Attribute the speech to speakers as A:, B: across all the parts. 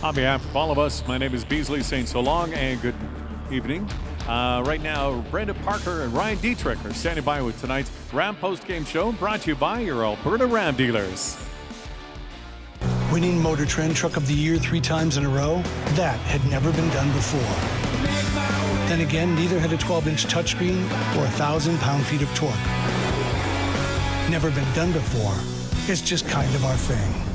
A: On behalf of all of us, my name is Beasley, saying so long and good evening. Right now, Parker and Ryan Dittrick are standing by with tonight's Ram post-game show, brought to you by your Alberta Ram dealers.
B: Winning Motor Trend Truck of the Year 3 times in a row, that had never been done before. Then again, neither had a 12-inch touchscreen or 1,000 pound-feet of torque. Never been done before. It's just kind of our thing.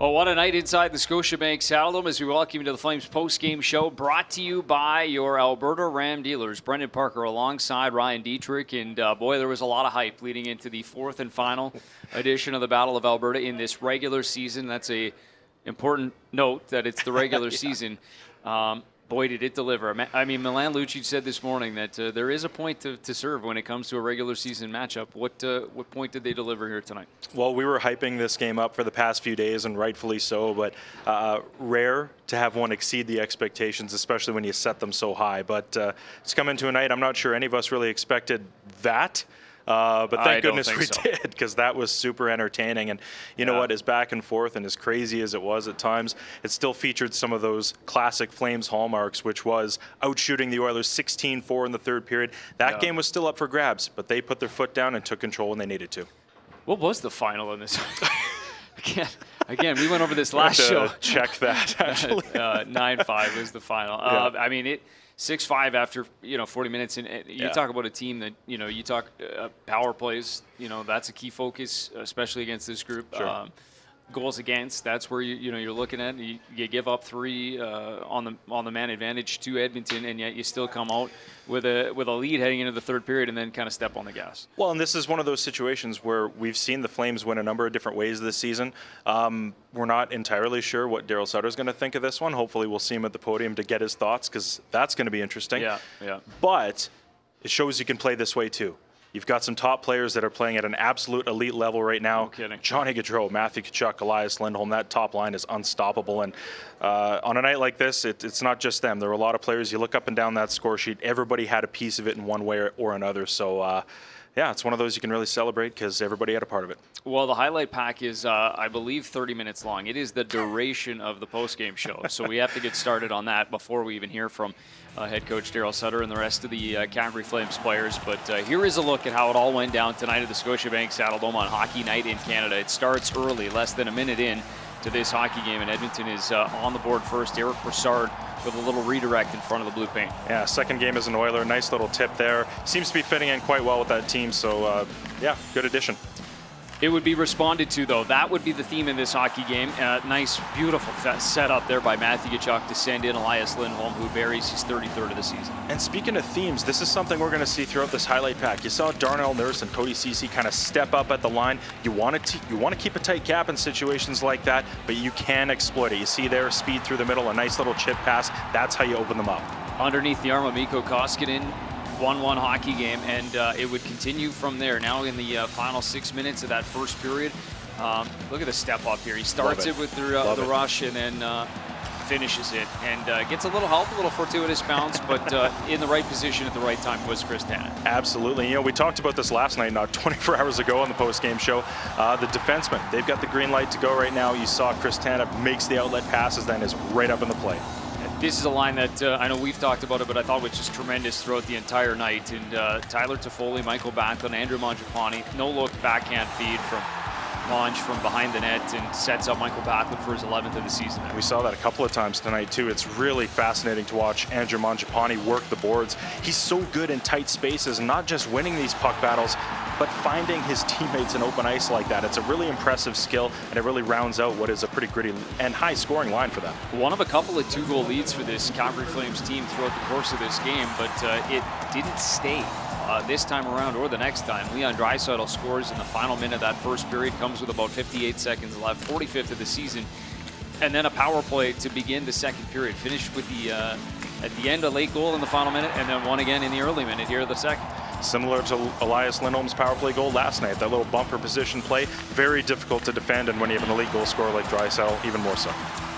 C: Well, what a night inside the Scotiabank Saddledome as we welcome you to the Flames post-game show, brought to you by your Alberta Ram dealers. Brendan Parker alongside Ryan Dittrick, and boy, there was a lot of hype leading into the fourth and final edition of the Battle of Alberta in this regular season. That's a important note that it's the regular season. Boy, did it deliver. I mean, Milan Lucic said this morning that there is a point to serve when it comes to a regular season matchup. What point did they deliver here tonight?
D: Well, we were hyping this game up for the past few days, and rightfully so, but rare to have one exceed the expectations, especially when you set them so high. But it's come into a night I'm not sure any of us really expected that. But thank goodness we did, because that was super entertaining. And you know what, as back and forth and as crazy as it was at times, it still featured some of those classic Flames hallmarks, which was outshooting the Oilers 16-4 in the third period. That game was still up for grabs, but they put their foot down and took control when they needed to. What
C: was the final in this? Again, we went over this last show.
D: Check that, actually.
C: 9-5 was the final. I mean, it 6-5 after 40 minutes, and you talk about a team that you talk power plays. That's a key focus, especially against this group.
D: Sure.
C: Goals against, that's where you're looking at. You give up 3 on the man advantage to Edmonton, and yet you still come out with a lead heading into the third period, and then kind of step on the gas.
D: Well, and this is one of those situations where we've seen the Flames win a number of different ways this season. We're not entirely sure what Daryl Sutter is going to think of this one. Hopefully, we'll see him at the podium to get his thoughts, because that's going to be interesting.
C: Yeah.
D: But it shows you can play this way too. You've got some top players that are playing at an absolute elite level right now.
C: No kidding.
D: Johnny Gaudreau, Matthew Tkachuk, Elias Lindholm, that top line is unstoppable. And on a night like this, it's not just them. There were a lot of players. You look up and down that score sheet, everybody had a piece of it in one way or another. So, yeah, it's one of those you can really celebrate because everybody had a part of it.
C: Well, the highlight pack is, I believe, 30 minutes long. It is the duration of the postgame show. So we have to get started on that before we even hear from head coach Daryl Sutter and the rest of the Calgary Flames players. But here is a look at how it all went down tonight at the Scotiabank Saddledome on Hockey Night in Canada. It starts early, less than a minute in to this hockey game, and Edmonton is on the board first. Eric Brassard with a little redirect in front of the blue paint.
D: Yeah, second game as an Oiler. Nice little tip there. Seems to be fitting in quite well with that team. So, yeah, good addition.
C: It would be responded to, though. That would be the theme in this hockey game. Nice, beautiful setup there by Matthew Tkachuk to send in Elias Lindholm, who buries his 33rd of the season.
D: And speaking of themes, this is something we're going to see throughout this highlight pack. You saw Darnell Nurse and Cody Ceci kind of step up at the line. You want to keep a tight gap in situations like that, but you can exploit it. You see there, speed through the middle, a nice little chip pass. That's how you open them up.
C: Underneath the arm of Mikko Koskinen, 1-1 hockey game, and it would continue from there. Now in the final 6 minutes of that first period, look at the step up here. He starts it with the rush and then finishes it, and gets a little help, a little fortuitous bounce, but in the right position at the right time was Chris Tanev.
D: Absolutely. You know, we talked about this last night, not 24 hours ago on the post-game show. The defensemen, they've got the green light to go right now. You saw Chris Tanev makes the outlet passes, then is right up in the play.
C: This is a line that I know we've talked about it, but I thought was just tremendous throughout the entire night. And Tyler Toffoli, Michael Backlund, Andrew Mangiapane, no-look backhand feed from Monge from behind the net and sets up Michael Backlund for his 11th of the season.
D: We saw that a couple of times tonight, too. It's really fascinating to watch Andrew Mangiapane work the boards. He's so good in tight spaces, not just winning these puck battles, but finding his teammates in open ice like that. It's a really impressive skill, and it really rounds out what is a pretty gritty and high-scoring line for them.
C: One of a couple of 2-goal leads for this Calgary Flames team throughout the course of this game, but it didn't stay this time around or the next time. Leon Draisaitl scores in the final minute of that first period, comes with about 58 seconds left, 45th of the season, and then a power play to begin the second period. Finished with the at the end a late goal in the final minute, and then one again in the early minute here of the second.
D: Similar to Elias Lindholm's power play goal last night, that little bumper position play, very difficult to defend, and when you have an elite goal scorer like Draisaitl, even more so.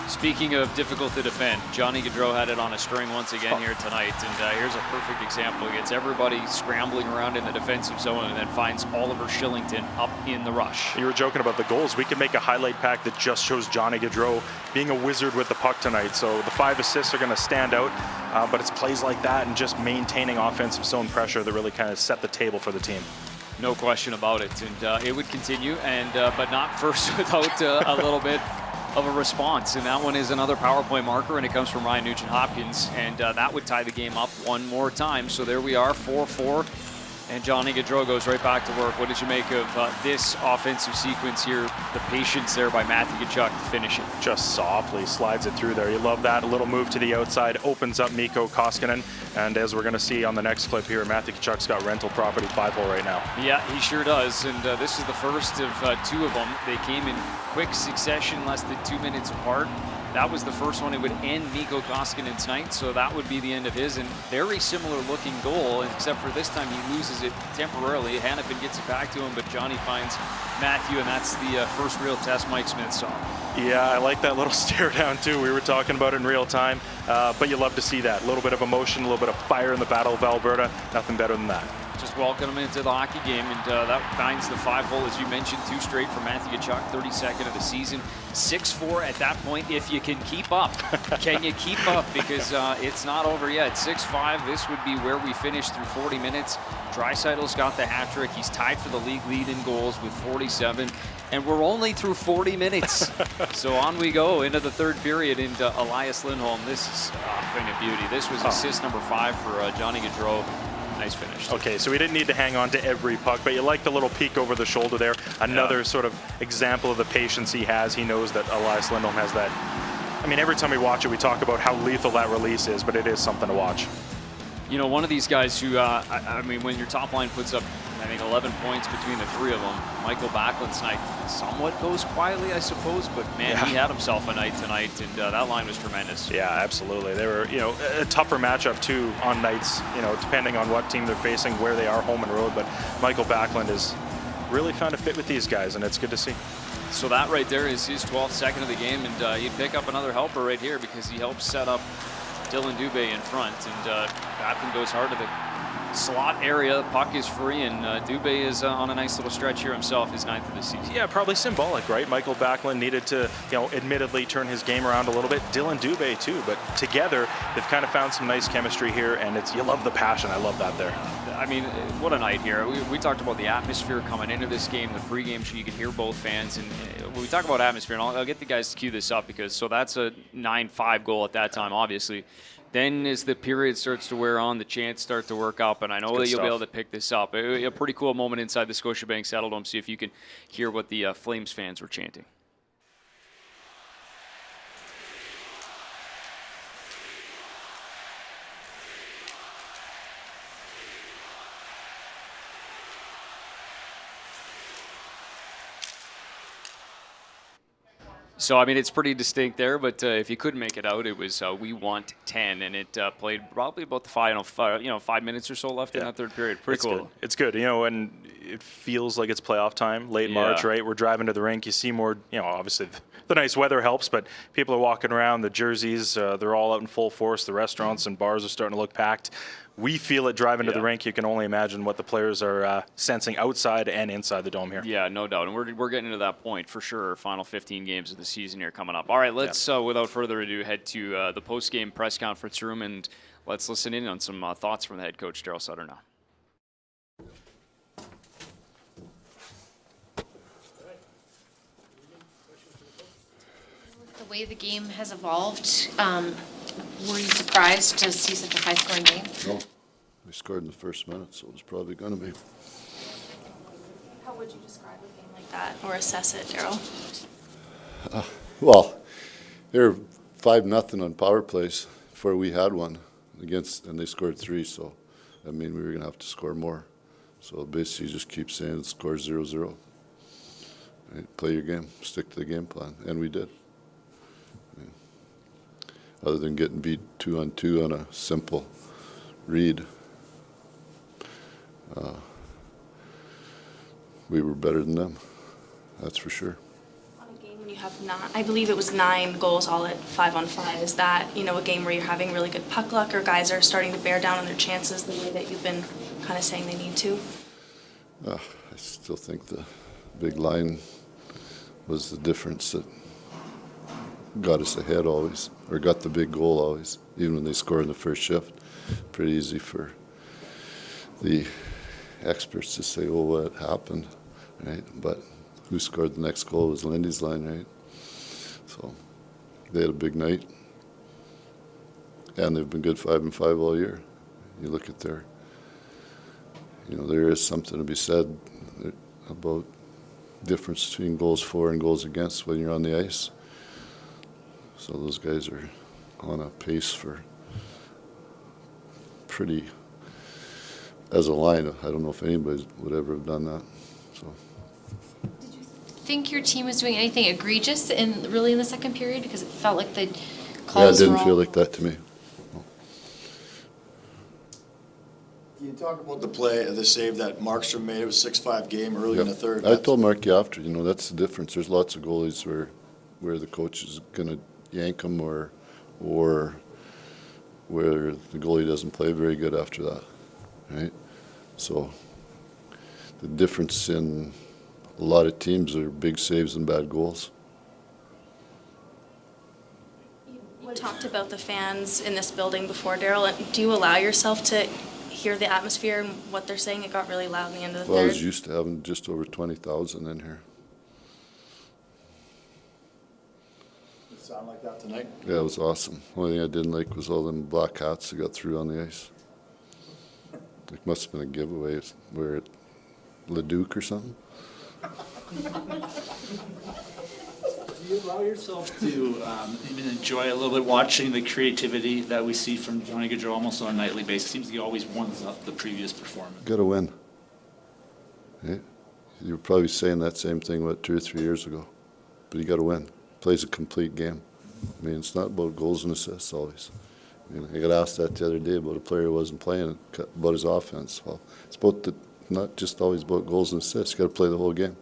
C: Speaking of difficult to defend, Johnny Gaudreau had it on a string once again here tonight, and here's a perfect example. He gets everybody scrambling around in the defensive zone and then finds Oliver Shillington up in the rush.
D: You were joking about the goals. We could make a highlight pack that just shows Johnny Gaudreau being a wizard with the puck tonight. So the 5 assists are going to stand out, but it's plays like that and just maintaining offensive zone pressure that really kind of set the table for the team.
C: No question about it, and it would continue, and but not first without a little bit of a response, and that one is another power play marker, and it comes from Ryan Nugent-Hopkins, and that would tie the game up one more time. So there we are, 4-4, and Johnny Gaudreau goes right back to work. What did you make of this offensive sequence here? The patience there by Matthew Tkachuk to finish it.
D: Just softly slides it through there. You love that. A little move to the outside, opens up Mikko Koskinen, and as we're going to see on the next clip here, Matthew Tkachuk's got rental property 5-hole right now.
C: Yeah, he sure does, and this is the first of 2 of them. They came in quick succession, less than 2 minutes apart. That was the first one. It would end Mikko Koskinen's night, so that would be the end of his. And very similar looking goal, except for this time he loses it temporarily. Hannafin gets it back to him, but Johnny finds Matthew, and that's the first real test Mike Smith saw.
D: Yeah, I like that little stare down too. We were talking about it in real time, but you love to see that. A little bit of emotion, a little bit of fire in the Battle of Alberta. Nothing better than that.
C: Just welcome him into the hockey game, and that finds the 5-hole, as you mentioned, 2 straight for Matthew Tkachuk, 32nd of the season, 6-4 at that point. If you can keep up, can you keep up? Because it's not over yet. 6-5. This would be where we finish through 40 minutes. Draisaitl's got the hat trick. He's tied for the league lead in goals with 47, and we're only through 40 minutes. So on we go into the third period into Elias Lindholm. This is a thing of beauty. This was assist number 5 for Johnny Gaudreau. Nice finish.
D: Okay, so we didn't need to hang on to every puck, but you like the little peek over the shoulder there. Another sort of example of the patience he has. He knows that Elias Lindholm has that. I mean, every time we watch it, we talk about how lethal that release is, but it is something to watch.
C: You know, one of these guys who, I mean, when your top line puts up, I think, 11 points between the 3 of them, Michael Backlund's night somewhat goes quietly, I suppose, but man, he had himself a night tonight, and that line was tremendous. Yeah,
D: absolutely. They were, you know, a tougher matchup too on nights, you know, depending on what team they're facing, where they are, home and road, but Michael Backlund has really found a fit with these guys, and it's good to see.
C: So that right there is his 12th second of the game, and he'd pick up another helper right here because he helps set up Dylan Dubé in front, and Backlund goes hard to the slot area. The puck is free, and Dubé is on a nice little stretch here himself, his 9th of the season.
D: Yeah, probably symbolic, right? Michael Backlund needed to, you know, admittedly turn his game around a little bit. Dylan Dubé too, but together they've kind of found some nice chemistry here, and it's, you love the passion. I love that there.
C: I mean, what a night here. We talked about the atmosphere coming into this game, the pregame show. You could hear both fans. And when we talk about atmosphere, and I'll get the guys to cue this up because that's a 9-5 goal at that time, obviously. Then as the period starts to wear on, the chants start to work up, and I know that you'll be able to pick this up. A pretty cool moment inside the Scotiabank Saddledome. See if you can hear what the Flames fans were chanting. So, I mean, it's pretty distinct there, but if you couldn't make it out, it was We Want 10, and it played probably about the 5 minutes or so left in that third period. Pretty cool.
D: Good. It's good, and it feels like it's playoff time, late March, right? We're driving to the rink. You see more, obviously the nice weather helps, but people are walking around, the jerseys, they're all out in full force. The restaurants and bars are starting to look packed. We feel it driving to the rink. You can only imagine what the players are sensing outside and inside the dome here.
C: Yeah, no doubt. And we're getting into that point for sure. Final 15 games of the season here coming up. All right, let's, without further ado, head to the post-game press conference room, and let's listen in on some thoughts from the head coach, Daryl Sutter, now.
E: The way the game has evolved, were you surprised to see such a high-scoring game?
F: No, we scored in the first minute, so it was probably going to be.
G: How would you describe a game like that or assess it, Daryl?
F: Well, they were 5-0 on power plays before we had one and they scored 3, so, I mean, we were going to have to score more. So basically you just keep saying score 0-0. Right? Play your game, stick to the game plan, and we did. Other than getting beat 2-on-2 on a simple read, we were better than them, that's for sure.
G: On a game when you have I believe it was 9 goals all at 5-on-5, is that, a game where you're having really good puck luck or guys are starting to bear down on their chances the way that you've been kind of saying they need to?
F: I still think the big line was the difference that got us ahead always, or got the big goal always, even when they scored in the first shift. Pretty easy for the experts to say, oh, what happened, right? But who scored the next goal was Lindy's line, right? So they had a big night, and they've been good 5-5 all year. You look at their, there is something to be said about difference between goals for and goals against when you're on the ice. So those guys are on a pace for pretty, as a line, I don't know if anybody would ever have done that. So.
E: Did you think your team was doing anything egregious in the second period? Because it felt like the calls
F: it didn't feel like that to me. No.
H: Can you talk about the save that Markstrom made? It was 6-5 game early in the third.
F: I told Marky after, that's the difference. There's lots of goalies where the coach is going to yank them or where the goalie doesn't play very good after that, right? So the difference in a lot of teams are big saves and bad goals.
G: You talked about the fans in this building before, Daryl. Do you allow yourself to hear the atmosphere and what they're saying? It got really loud in the end of the
F: Well,
G: third.
F: I was used to having just over 20,000 in here.
H: Sound like that tonight?
F: Yeah, it was awesome. Only thing I didn't like was all them black hats that got through on the ice. It must have been a giveaway. We're at Leduc or something.
I: Do you allow yourself to even enjoy a little bit watching the creativity that we see from Johnny Gaudreau almost on a nightly basis? Seems he always ones up the previous performance.
F: Got to win. Hey? You were probably saying that same thing, 2 or 3 years ago. But you got to win. Plays a complete game. I mean, it's not about goals and assists always. I got asked that the other day about a player who wasn't playing, about his offense. Well, it's not just always about goals and assists. You got to play the whole game.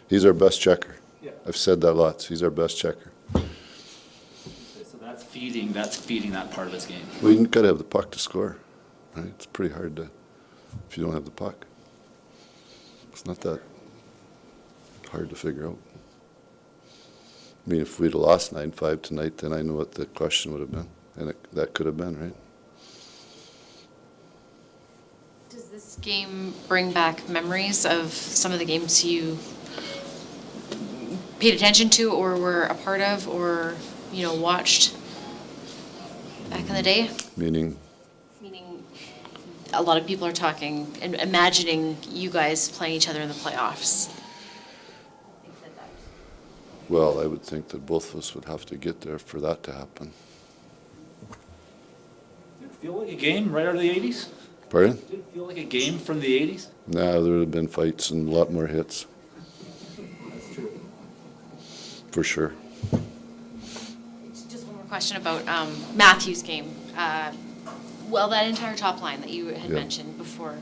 F: He's our best checker.
I: Yeah.
F: I've said that lots. He's our best checker.
I: So that's feeding that part of his game.
F: Well, you got to have the puck to score, right? It's pretty hard if you don't have the puck. It's not that hard to figure out. I mean, if we'd have lost 9-5 tonight, then I know what the question would have been, and that could have been, right?
E: Does this game bring back memories of some of the games you paid attention to or were a part of or, watched back in the day?
F: Meaning,
E: Meaning, a lot of people are talking and imagining you guys playing each other in the playoffs.
F: well, I would think that both of us would have to get there for that to happen.
I: Did it feel like a game right out of the 80s?
F: Pardon?
I: Did it feel like a game from the 80s?
F: Nah, there would have been fights and a lot more hits.
I: That's true.
F: For sure.
E: Just one more question about Matthew's game. Well, that entire top line that you had
F: Yeah.
E: mentioned before,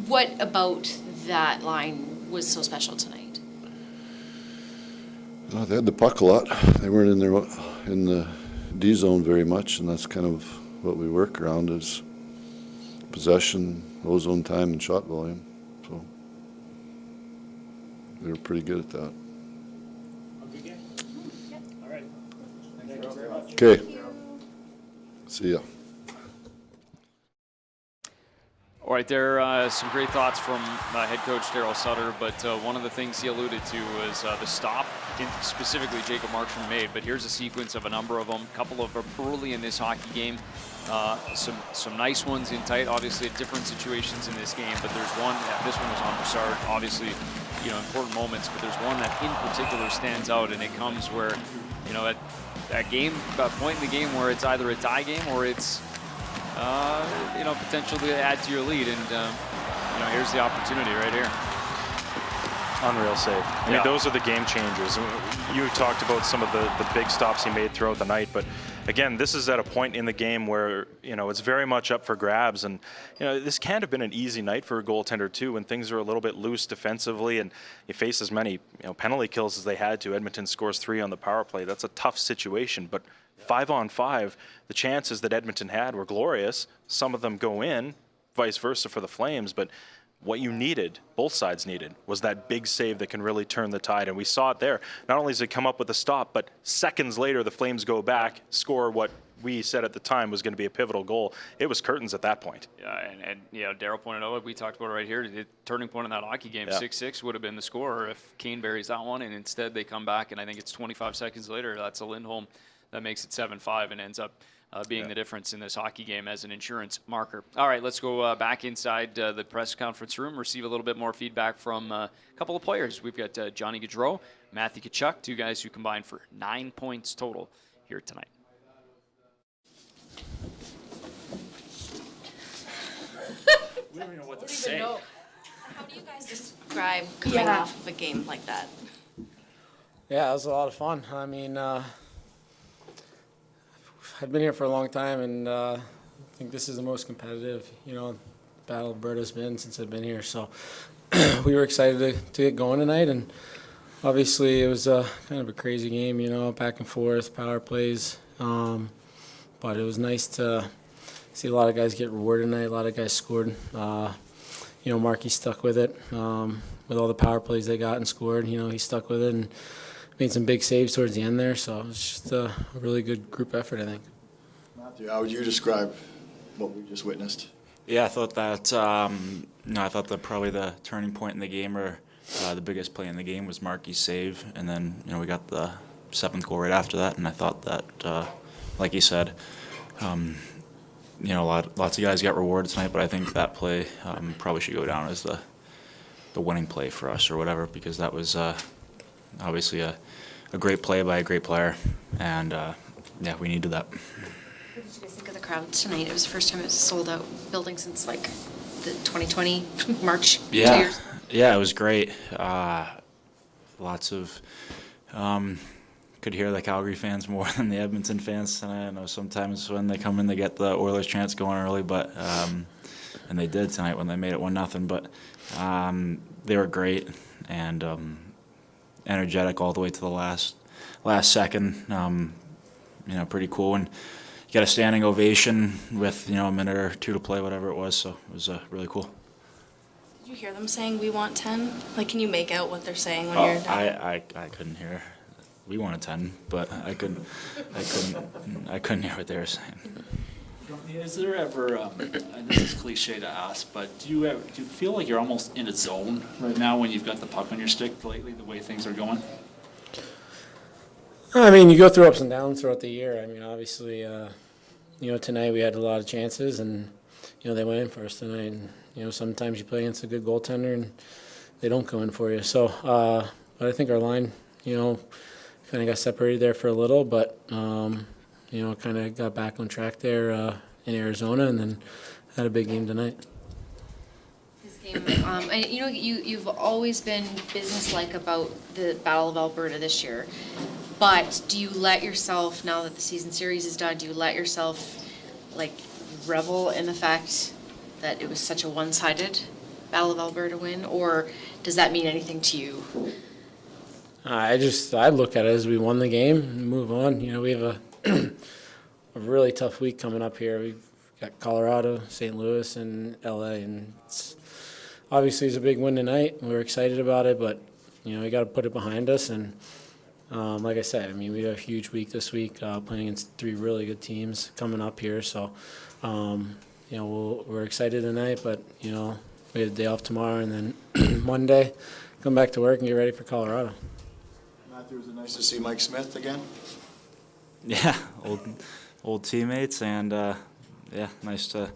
E: what about that line was so special tonight?
F: They had the puck a lot. They weren't in the D zone very much, and that's kind of what we work around is possession, O-zone time, and shot volume. So they were pretty good at that.
I: All right. Thank you very much.
F: Okay. See ya.
C: All right, there are some great thoughts from head coach Daryl Sutter, but one of the things he alluded to was the stop, specifically Jacob Markstrom made. But here's a sequence of a number of them. A couple of early in this hockey game. Some nice ones in tight, obviously at different situations in this game, but there's one, this one was on Broussard, obviously, important moments, but there's one that in particular stands out, and it comes where, at that game, a point in the game where it's either a tie game or it's, potential to add to your lead, and, here's the opportunity right here.
D: Unreal save. I mean, those are the game changers. You talked about some of the big stops he made throughout the night, but again, this is at a point in the game where, it's very much up for grabs, and, this can't have been an easy night for a goaltender too when things are a little bit loose defensively and you face as many, penalty kills as they had to. Edmonton scores 3 on the power play. That's a tough situation, but 5-on-5, the chances that Edmonton had were glorious. Some of them go in, vice versa for the Flames, but what you needed, both sides needed, was that big save that can really turn the tide, and we saw it there. Not only does it come up with a stop, but seconds later the Flames go back, score what we said at the time was going to be a pivotal goal. It was curtains at that point.
C: Yeah, and Daryl pointed out, we talked about it right here, the turning point in that hockey game, 6-6 would have been the score if Kane buries that one, and instead they come back, and I think it's 25 seconds later, that's a Lindholm that makes it 7-5 and ends up being the difference in this hockey game as an insurance marker. All right, let's go back inside the press conference room, receive a little bit more feedback from a couple of players. We've got Johnny Gaudreau, Matthew Tkachuk, two guys who combined for 9 points total here tonight.
I: We don't even know what to say.
G: How do you guys describe coming off of a game like that?
J: Yeah, it was a lot of fun. I mean, I've been here for a long time, and I think this is the most competitive, battle Alberta's been since I've been here. So we were excited to get going tonight, and obviously it was kind of a crazy game, back and forth, power plays. But it was nice to see a lot of guys get rewarded tonight. A lot of guys scored. Markey stuck with it with all the power plays they got and scored. He stuck with it and made some big saves towards the end there. So it was just a really good group effort, I think.
H: Matthew, how would you describe what we just witnessed?
K: Yeah, I thought that. I thought that probably the turning point in the game, or the biggest play in the game, was Markey's save, and then we got the 7th goal right after that. And I thought that, like you said, lots of guys got rewarded tonight, but I think that play probably should go down as the winning play for us or whatever, because that was obviously a great play by a great player, and we needed that.
E: What did you guys think of the crowd tonight? It was the first time it was a sold-out building since the 2020 March. 2 years.
K: Yeah, it was great. Lots of could hear the Calgary fans more than the Edmonton fans tonight. I know sometimes when they come in, they get the Oilers chants going early, but and they did tonight when they made it 1-0. But they were great and energetic all the way to the last second. Pretty cool. And you got a standing ovation with a minute or two to play, whatever it was. So it was really cool.
G: Did you hear them saying we want 10? Can you make out what they're saying when you're done?
K: I couldn't hear. We wanted 10, but I couldn't hear what they were saying.
I: Is there ever, and this is cliche to ask, but do you feel like you're almost in a zone right now when you've got the puck on your stick lately, the way things are going?
J: I mean, you go through ups and downs throughout the year. I mean, obviously, tonight we had a lot of chances, and, they went in for us tonight. And, sometimes you play against a good goaltender, and they don't go in for you. So, but I think our line, kind of got separated there for a little, but, kind of got back on track there in Arizona, and then had a big game tonight.
E: This game, you've always been businesslike about the Battle of Alberta this year. But do you let yourself, now that the season series is done, do you let yourself revel in the fact that it was such a one-sided Battle of Alberta win, or does that mean anything to you?
J: I look at it as we won the game and move on. We have a really tough week coming up here. We've got Colorado, St. Louis, and LA, and obviously it's a big win tonight. We're excited about it, but we got to put it behind us. And like I said, we have a huge week this week, playing against 3 really good teams coming up here. So, we're excited tonight, but, we have a day off tomorrow, and then Monday, come back to work and get ready for Colorado.
H: Matthew, was it nice to see Mike Smith again?
K: Yeah, old teammates, and nice to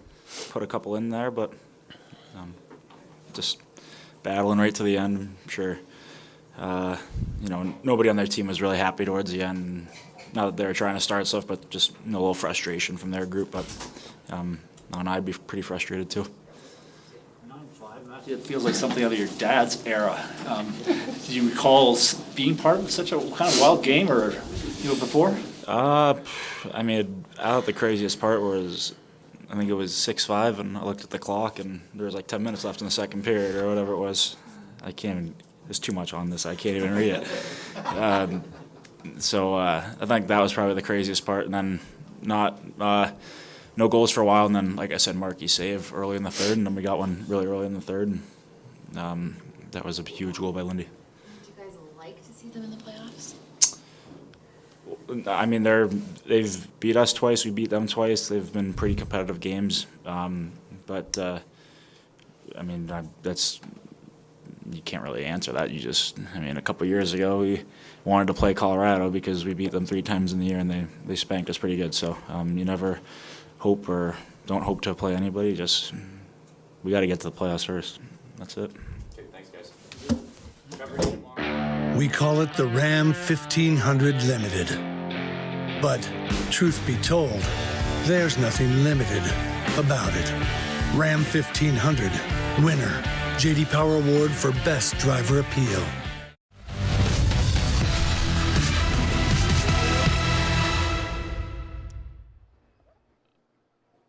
K: put a couple in there, but just battling right to the end. I'm sure. Nobody on their team was really happy towards the end. Not that they were trying to start stuff, but just a little frustration from their group. But I'd be pretty frustrated too.
I: 9-5, Matthew, it feels like something out of your dad's era. Do you recall being part of such a kind of wild game, or before?
K: I thought the craziest part was, I think it was 6-5, and I looked at the clock, and there was 10 minutes left in the second period, or whatever it was. There's too much on this. I can't even read it. So I think that was probably the craziest part. And then no goals for a while. And then, like I said, Markey save early in the third. And then we got one really early in the third. And that was a huge goal by Lindy.
E: Do you guys like to see them in the playoffs?
K: They've beat us twice. We beat them twice. They've been pretty competitive games. That's... You can't really answer that. A couple of years ago, we wanted to play Colorado because we beat them 3 times in the year, and they spanked us pretty good. So you never hope or don't hope to play anybody. We got to get to the playoffs first. That's it.
A: Okay, thanks, guys.
B: We call it the Ram 1500 Limited. But truth be told, there's nothing limited about it. Ram 1500, winner. J.D. Power Award for Best Driver Appeal.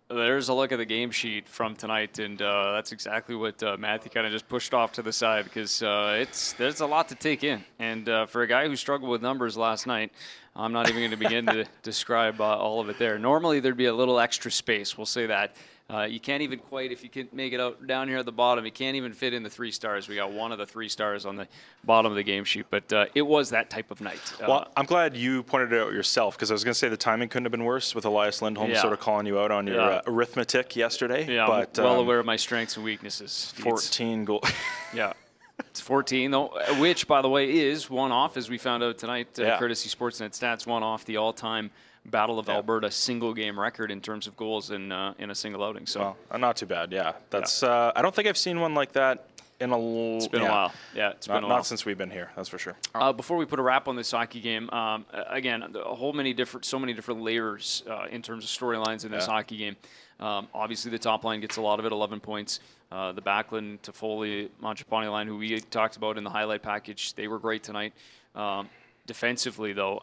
C: There's a look at the game sheet from tonight, and that's exactly what Matthew kind of just pushed off to the side, because there's a lot to take in. And for a guy who struggled with numbers last night, I'm not even going to begin to describe all of it there. Normally, there'd be a little extra space, we'll say that. You can't even quite, if you can make it out down here at the bottom, you can't even fit in the 3 stars. We got one of the 3 stars on the bottom of the game sheet, but it was that type of night.
D: Well, I'm glad you pointed it out yourself, because I was going to say the timing couldn't have been worse with Elias Lindholm sort of calling you out on your arithmetic yesterday.
C: Yeah,
D: but,
C: I'm well aware of my strengths and weaknesses.
D: 14 goals.
C: Yeah. It's 14, though, which, by the way, is one off, as we found out tonight, courtesy Sportsnet Stats, one off the all-time Battle of Alberta single game record in terms of goals in a single outing. So
D: not too bad. Yeah, that's. I don't think I've seen one like that in a.
C: It's been a while. Yeah, it's been a while.
D: Not since we've been here. That's for sure.
C: Before we put a wrap on this hockey game, again, so many different layers in terms of storylines in this hockey game. Obviously, the top line gets a lot of it, 11 points. The Backlund, Toffoli, Mangiapane line, who we talked about in the highlight package, they were great tonight. Defensively, though.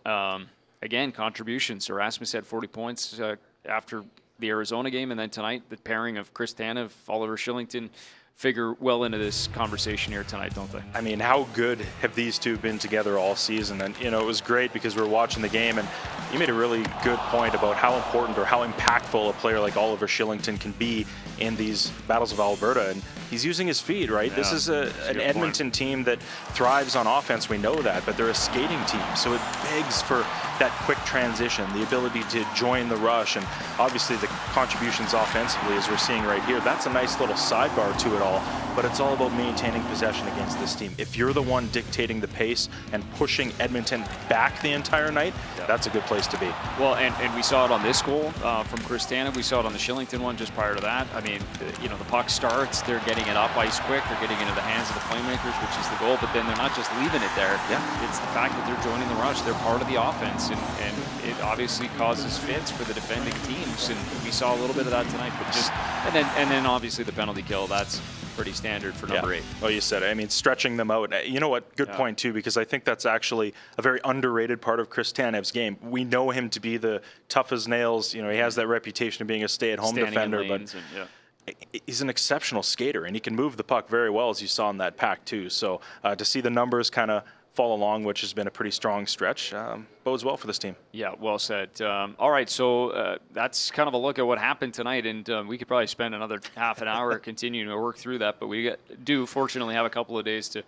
C: Again, contributions. Erasmus had 40 points after the Arizona game, and then tonight, the pairing of Chris Tanev, Oliver Shillington, figure well into this conversation here tonight, don't they?
D: How good have these two been together all season? And, it was great because we were watching the game, and You made a really good point about how important or how impactful a player like Oliver Shillington can be in these battles of Alberta, and he's using his feet, right?
C: Yeah,
D: this is an Edmonton team that thrives on offense, we know that, but they're a skating team, so it begs for that quick transition, the ability to join the rush, and obviously the contributions offensively, as we're seeing right here, that's a nice little sidebar to it all, but it's all about maintaining possession against this team. If you're the one dictating the pace and pushing Edmonton back the entire night, that's a good place to be.
C: Well, and we saw it on this goal from Chris Tanev. We saw it on the Shillington one just prior to that. I mean, the puck starts, they're getting it up ice quick, they're getting into the hands of the playmakers, which is the goal, but then they're not just leaving it there.
D: Yeah.
C: It's the fact that they're joining the rush. They're part of the offense, and it obviously causes fits for the defending teams, and we saw a little bit of that tonight, but just, and then obviously the penalty kill, that's pretty standard for number 8.
D: Oh, you said it. I mean, stretching them out. You know what? Good point, too, because I think that's actually a very underrated part of Chris Tanev's game. We know him to be the tough as nails. He has that reputation of being a stay-at-home defender, but he's an exceptional skater, and he can move the puck very well, as you saw in that pack, too. So to see the numbers kind of fall along, which has been a pretty strong stretch, bodes well for this team.
C: Yeah, well said. All right, so that's kind of a look at what happened tonight, and we could probably spend another half an hour continuing to work through that, but we do fortunately have a couple of days to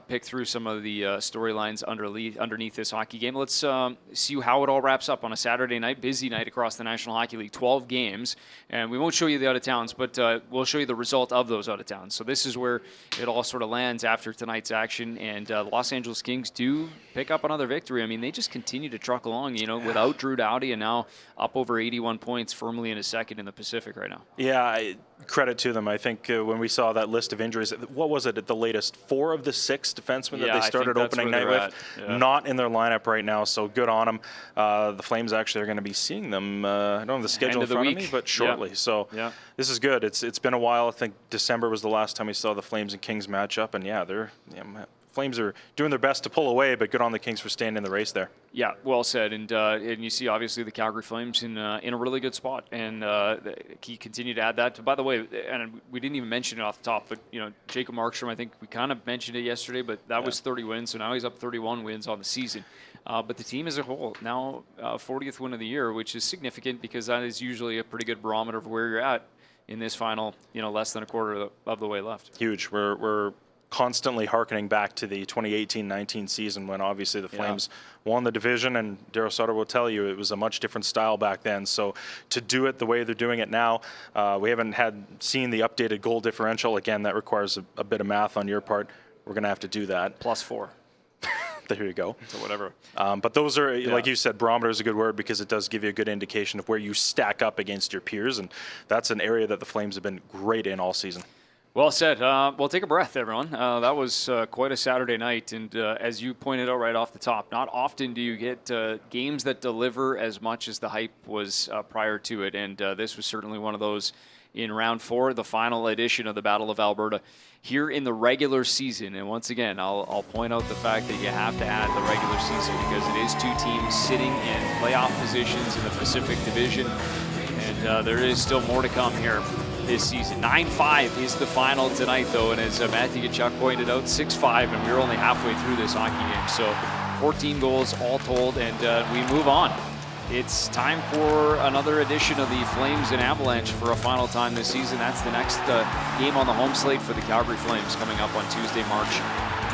C: pick through some of the storylines underneath this hockey game. Let's see how it all wraps up on a Saturday night, busy night across the National Hockey League, 12 games, and we won't show you the out-of-towns, but we'll show you the result of those out-of-towns. So this is where it all sort of lands after tonight's action, and the Los Angeles Kings do pick up another victory. I mean, they just continue to truck along, without Drew Doughty, and now up over 81 points, firmly in a second in the Pacific right now.
D: Yeah, credit to them. I think when we saw that list of injuries, what was it at the latest? 4 of the 6 defensemen that they started opening night with, not in their lineup right now, so good on them. The Flames actually are going to be seeing them, I don't have the schedule in front of me, but shortly. So this is good. It's been a while. I think December was the last time we saw the Flames and Kings match up, and Flames are doing their best to pull away, but good on the Kings for staying in the race there.
C: Yeah, well said. And you see, obviously, the Calgary Flames in a really good spot, and he continued to add that. By the way, and we didn't even mention it off the top, but Jacob Markstrom, I think we kind of mentioned it yesterday, but that was 30 wins, so now he's up 31 wins on the season. But the team as a whole now 40th win of the year, which is significant because that is usually a pretty good barometer of where you're at in this final, less than a quarter of the way left.
D: Huge. We're constantly hearkening back to the 2018-19 season when obviously the Flames won the division, and Daryl Sutter will tell you it was a much different style back then. So to do it the way they're doing it now, we haven't seen the updated goal differential. Again, that requires a bit of math on your part. We're going to have to do that.
C: +4.
D: There you go.
C: So whatever.
D: But those are, like you said, barometer is a good word because it does give you a good indication of where you stack up against your peers, and that's an area that the Flames have been great in all season.
C: Well said. Well, take a breath, everyone. That was quite a Saturday night, and as you pointed out right off the top, not often do you get games that deliver as much as the hype was prior to it, and this was certainly one of those in round 4, the final edition of the Battle of Alberta here in the regular season. And once again, I'll point out the fact that you have to add the regular season because it is 2 teams sitting in playoff positions in the Pacific Division, and there is still more to come here this season. 9-5 is the final tonight, though, and as Matthew Tkachuk pointed out, 6-5, and we're only halfway through this hockey game. So 14 goals all told, and we move on. It's time for another edition of the Flames and Avalanche for a final time this season. That's the next game on the home slate for the Calgary Flames coming up on Tuesday, March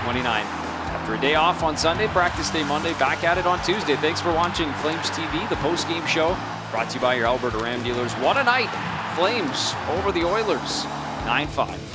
C: 29th. After a day off on Sunday, practice day Monday, back at it on Tuesday. Thanks for watching Flames TV, the post-game show, brought to you by your Alberta Ram dealers. What a night! Flames over the Oilers, 9-5.